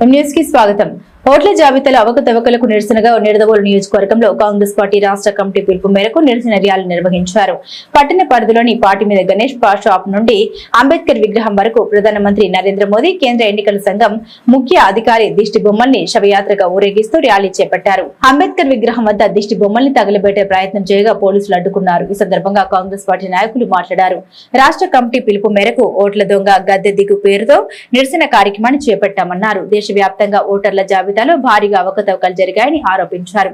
News కి స్వాగతం. ఓట్ల జాబితాలో అవకతవకలకు నిరసనగా నిడదవోలు నియోజకవర్గంలో కాంగ్రెస్ పార్టీ రాష్ట్ర కమిటీ పిలుపు మేరకు నిరసన ర్యాలీ నిర్వహించారు. పట్టణ పరిధిలోని పార్టీ మీద గణేష్ షాప్ నుండి అంబేద్కర్ విగ్రహం వరకు ప్రధానమంత్రి నరేంద్ర మోదీ, కేంద్ర ఎన్నికల సంఘం ముఖ్య అధికారి దిష్టి బొమ్మల్ని శవయాత్రగా ఊరేగిస్తూ ర్యాలీ చేపట్టారు. అంబేద్కర్ విగ్రహం వద్ద దిష్టి బొమ్మల్ని తగలబెట్టే ప్రయత్నం చేయగా పోలీసులు అడ్డుకున్నారు. ఈ సందర్భంగా కాంగ్రెస్ పార్టీ నాయకులు మాట్లాడారు. రాష్ట్ర కమిటీ పిలుపు మేరకు ఓట్ల దొంగ గద్దె దిగు పేరుతో నిరసన కార్యక్రమాన్ని చేపట్టామన్నారు. దేశవ్యాప్తంగా ఓటర్ల జాబితాలో భారీగా అవకతవకలు జరిగాయని ఆరోపించారు.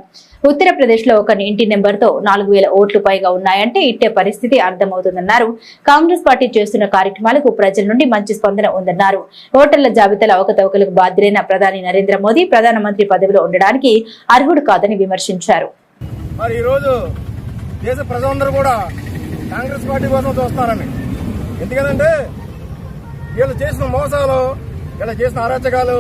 ఉత్తరప్రదేశ్ లో ఒక ఇంటి నెంబర్తో 4000 ఓట్లు పైగా ఉన్నాయంటే ఇట్టే పరిస్థితి అర్థమవుతుందన్నారు. కాంగ్రెస్ పార్టీ చేస్తున్న కార్యక్రమాలకు ప్రజల నుండి మంచి స్పందన ఉందన్నారు. ఓటర్ల జాబితాలో అవకతవకలకు బాధ్యులైన ప్రధాని నరేంద్ర మోదీ ప్రధానమంత్రి పదవిలో ఉండడానికి అర్హుడు కాదని విమర్శించారు. మరి ఈ రోజు దేశ ప్రజలందరూ కూడా కాంగ్రెస్ పార్టీ కోసం చూస్తున్నారని, ఎందుకంటే వీళ్ళు చేసిన మోసాలు, వీళ్ళు చేసిన అరాచకాలు,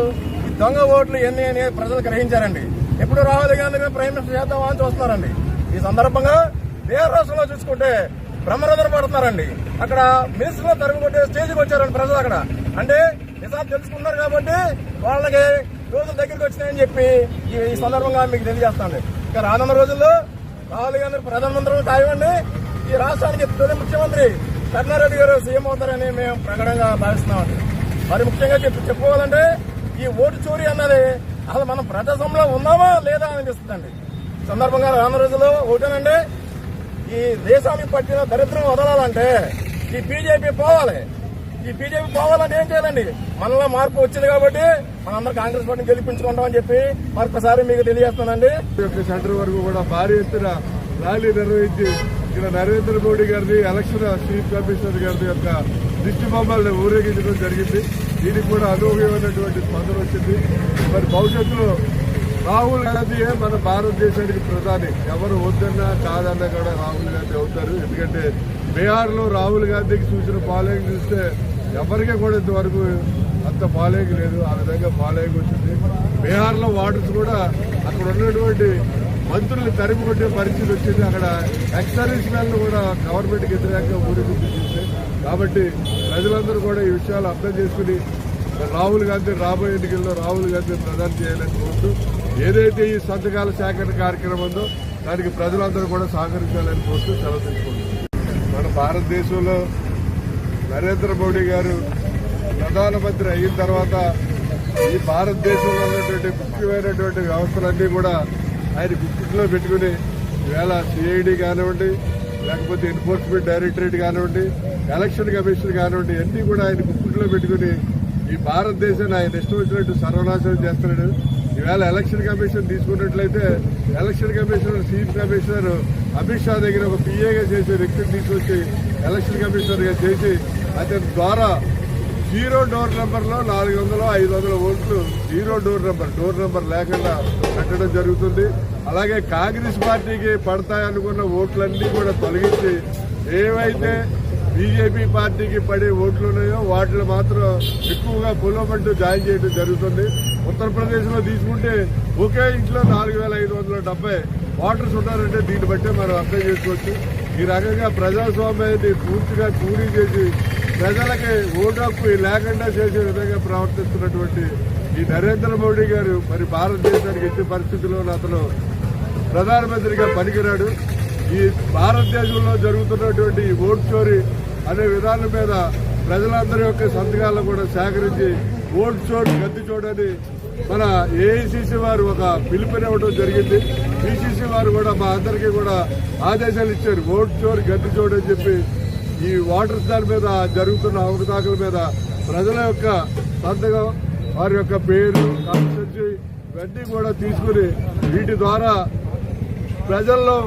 దొంగ ఓట్లు ఎన్ని అని ప్రజలు గ్రహించారండి. ఎప్పుడు రాహుల్ గాంధీ ప్రైమ్ మినిస్టర్ చేద్దామా అని చూస్తున్నారండి. ఈ సందర్భంగా వేరే రాష్ట్రంలో చూసుకుంటే బ్రహ్మరథం పడుతున్నారండి. అక్కడ మినిస్టర్ లో తరుగు కొట్టే స్టేజ్కి వచ్చారండి ప్రజలు. అక్కడ అంటే నిజాలు తెలుసుకున్నారు కాబట్టి వాళ్ళకి రోజుల దగ్గరికి వచ్చినాయని చెప్పి ఈ సందర్భంగా మీకు తెలియజేస్తాను. ఇక రానున్న రోజుల్లో రాహుల్ గాంధీ ప్రధానమంత్రి ఖాయమండి. ఈ రాష్ట్రానికి తొలి ముఖ్యమంత్రి కరుణారెడ్డి గారు సీఎం అవుతారని మేము ప్రకటనగా భావిస్తున్నామండి. మరి ముఖ్యంగా చెప్పుకోవాలంటే ఈ ఓటు చోరీ అన్నది అసలు మనం ప్రజాస్వామ్యంలో ఉన్నామా లేదా అనిపిస్తుందండి. సందర్భంగా రానున్న రోజుల్లో ఓటేనండి. ఈ దేశానికి పట్టిన దరిద్రం వదలాలంటే ఈ బీజేపీ పోవాలి. ఈ బీజేపీ పోవాలంటే ఏం చేయాలండి? మనలో మార్పు వచ్చింది కాబట్టి మనందరూ కాంగ్రెస్ పార్టీని గెలిపించుకుంటామని చెప్పి మరొకసారి మీకు తెలియజేస్తానండి. సెంటర్ వరకు కూడా భారీ ఎత్తున ర్యాలీ నిర్వహించి ఇక్కడ నరేంద్ర మోడీ గారిని ఎలక్షన్ చీఫ్ కమిషనర్ గారి యొక్క దిష్టి బొమ్మల్ని ఊరేగించడం జరిగింది. దీనికి కూడా అనూహ్యమైనటువంటి స్పందన వచ్చింది. మరి భవిష్యత్తులో రాహుల్ గాంధీయే మన భారతదేశానికి ప్రధాని. ఎవరు వద్దన్నా కాదన్నా కూడా రాహుల్ గాంధీ అవుతారు. ఎందుకంటే బీహార్లో రాహుల్ గాంధీకి చూసిన ఫాలోయింగ్ చూస్తే ఎవరికీ కూడా ఇంతవరకు అంత ఫాలోయింగ్ లేదు. ఆ విధంగా ఫాలోయింగ్ వచ్చింది. బీహార్లో వాటర్స్ కూడా అక్కడ ఉన్నటువంటి మంత్రులు తరిమి కొట్టే పరిస్థితి వచ్చింది. అక్కడ ఎక్సర్వీస్ మ్యాన్లు కూడా గవర్నమెంట్కి వ్యతిరేకంగా ఊరేగింపు చేశారు. కాబట్టి ప్రజలందరూ కూడా ఈ విషయాలు అర్థం చేసుకుని రాహుల్ గాంధీ రాబోయే ఎన్నికల్లో రాహుల్ గాంధీ ప్రధాని చేయాలని కోరుతూ ఏదైతే ఈ సంతకాల సేకరణ కార్యక్రమం ఉందో దానికి ప్రజలందరూ కూడా సహకరించాలని కోరుతూ సెలవు తీసుకుంటున్నారు. మన భారతదేశంలో నరేంద్ర మోడీ గారు ప్రధానమంత్రి అయిన తర్వాత ఈ భారతదేశంలో ఉన్నటువంటి ముఖ్యమైనటువంటి వ్యవస్థలన్నీ కూడా ఆయన గుర్తులో పెట్టుకుని ఈవేళ సిఐడి కానివ్వండి, లేకపోతే ఎన్ఫోర్స్మెంట్ డైరెక్టరేట్ కానివ్వండి, ఎలక్షన్ కమిషన్ కానివ్వండి, అన్నీ కూడా ఆయన గుర్తులో పెట్టుకుని ఈ భారతదేశాన్ని ఆయన ఇష్టం వచ్చినట్టు సర్వనాశనం చేస్తున్నాడు. ఈవేళ ఎలక్షన్ కమిషన్ తీసుకున్నట్లయితే election commissioner chief commissioner Amit Shah దగ్గర ఒక పిఏగా చేసే వ్యక్తిని తీసుకొచ్చి ఎలక్షన్ కమిషనర్ గా చేసి అతని ద్వారా 0 డోర్ నెంబర్లో 400, 500 ఓట్లు 0 డోర్ నెంబర్ లేకుండా పెట్టడం జరుగుతుంది. అలాగే కాంగ్రెస్ పార్టీకి పడతాయనుకున్న ఓట్లన్నీ కూడా తొలగించి ఏవైతే బీజేపీ పార్టీకి పడే ఓట్లు ఉన్నాయో వాటిలో మాత్రం ఎక్కువగా పొలమంటూ జాయిన్ చేయడం జరుగుతుంది. ఉత్తరప్రదేశ్ లో తీసుకుంటే ఒకే ఇంట్లో 4570 ఓటర్స్ ఉన్నారంటే దీన్ని బట్టే మనం అర్థం చేసుకోవచ్చు. ఈ రకంగా ప్రజాస్వామ్యాన్ని పూర్తిగా కూలీ చేసి ప్రజలకి ఓటు హక్కు లేకుండా చేసే విధంగా ప్రవర్తిస్తున్నటువంటి ఈ నరేంద్ర మోడీ గారు మరి భారతదేశానికి ఎట్టి పరిస్థితుల్లోనూ అతను ప్రధానమంత్రిగా పనికిరాడు. ఈ భారతదేశంలో జరుగుతున్నటువంటి ఈ ఓటు చోరీ అనే విధానం మీద ప్రజలందరి యొక్క సంతకాలను కూడా సేకరించి ఓటు చోటు గద్దె చోడని మన ఏఐసిసి వారు ఒక పిలుపునివ్వడం జరిగింది. పిసిసి వారు కూడా మా అందరికీ కూడా ఆదేశాలు ఇచ్చారు. ఓటు చోరు గద్దె చోడు అని చెప్పి ఈ ఓటర్స్ దాని మీద జరుగుతున్న అవకతవకల మీద ప్రజల యొక్క సంతకం, వారి యొక్క పేరు, కాన్స్టిట్యూన్సీ ఇవన్నీ కూడా తీసుకుని వీటి ద్వారా ప్రజల్లో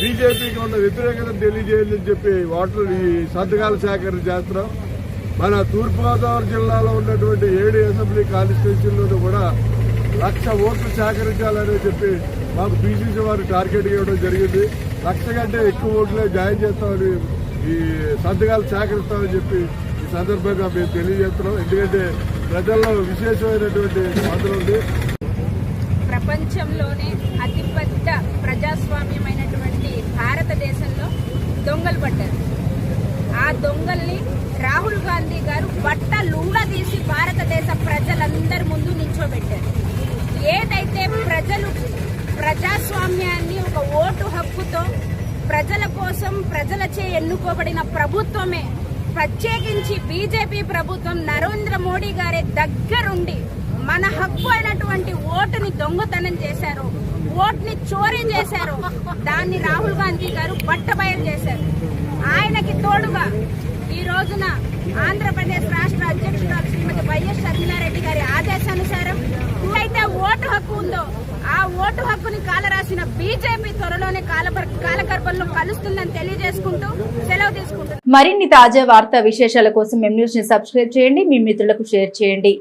బీజేపీకి ఉన్న వ్యతిరేకతను తెలియజేయాలని చెప్పి ఓటర్లు ఈ సంతకాల సేకరణ చేస్తున్నాం. మన తూర్పుగోదావరి జిల్లాలో ఉన్నటువంటి 7 అసెంబ్లీ కాన్స్టిట్యూన్సీల్లోనూ కూడా 1,00,000 ఓట్లు సేకరించాలని చెప్పి మాకు పీసీసీ వారు టార్గెట్ ఇవ్వడం జరిగింది. 1,00,000 కంటే ఎక్కువ ఓట్లే జాయిన్ చేస్తామని, ఈ సంతకాలు సేకరిస్తామని చెప్పి ఈ సందర్భంగా మేము తెలియజేస్తున్నాం. ఎందుకంటే ప్రజల్లో విశేషమైనటువంటి స్పందన ఉంది. ప్రపంచంలోనే అతిపెద్ద ప్రజాస్వామ్యమైనటువంటి భారతదేశంలో దొంగలు పడ్డారు. ఆ దొంగల్ని రాహుల్ గాంధీ గారు బట్టలుండదీసి భారతదేశ ప్రజలందరి ముందు పెట్టారు. ఏదైతే ప్రజలు ప్రజాస్వామ్యాన్ని ఒక ఓటు హక్కుతో ప్రజల కోసం ప్రజలచే ఎన్నుకోబడిన ప్రభుత్వమే, ప్రత్యేకించి బీజేపీ ప్రభుత్వం నరేంద్ర మోడీ గారి దగ్గరుండి మన హక్కు అయినటువంటి ఓటుని దొంగతనం చేశారు, ఓటుని చోరీ చేశారు. దాన్ని రాహుల్ గాంధీ గారు బట్టబయలు చేశారు. ఆయనకి తోడుగా ఈ రోజున ఆంధ్రప్రదేశ్ రాష్ట్ర అధ్యక్షురాలు శ్రీమతి వైఎస్ షర్మిలారెడ్డి గారి ఆదేశానుసారం అయితే ఓటు హక్కు ఉందో ఆ ఓటు హక్కుని కాలరాసిన బీజేపీ త్వరలోనే కాలగర్భంలో కలుస్తుందని తెలియజేసుకుంటూ సెలవు తీసుకుంటున్నాను. మరిన్ని తాజా వార్తా విశేషాల కోసం M News ని సబ్స్క్రైబ్ చేయండి, మీ మిత్రులకు షేర్ చేయండి.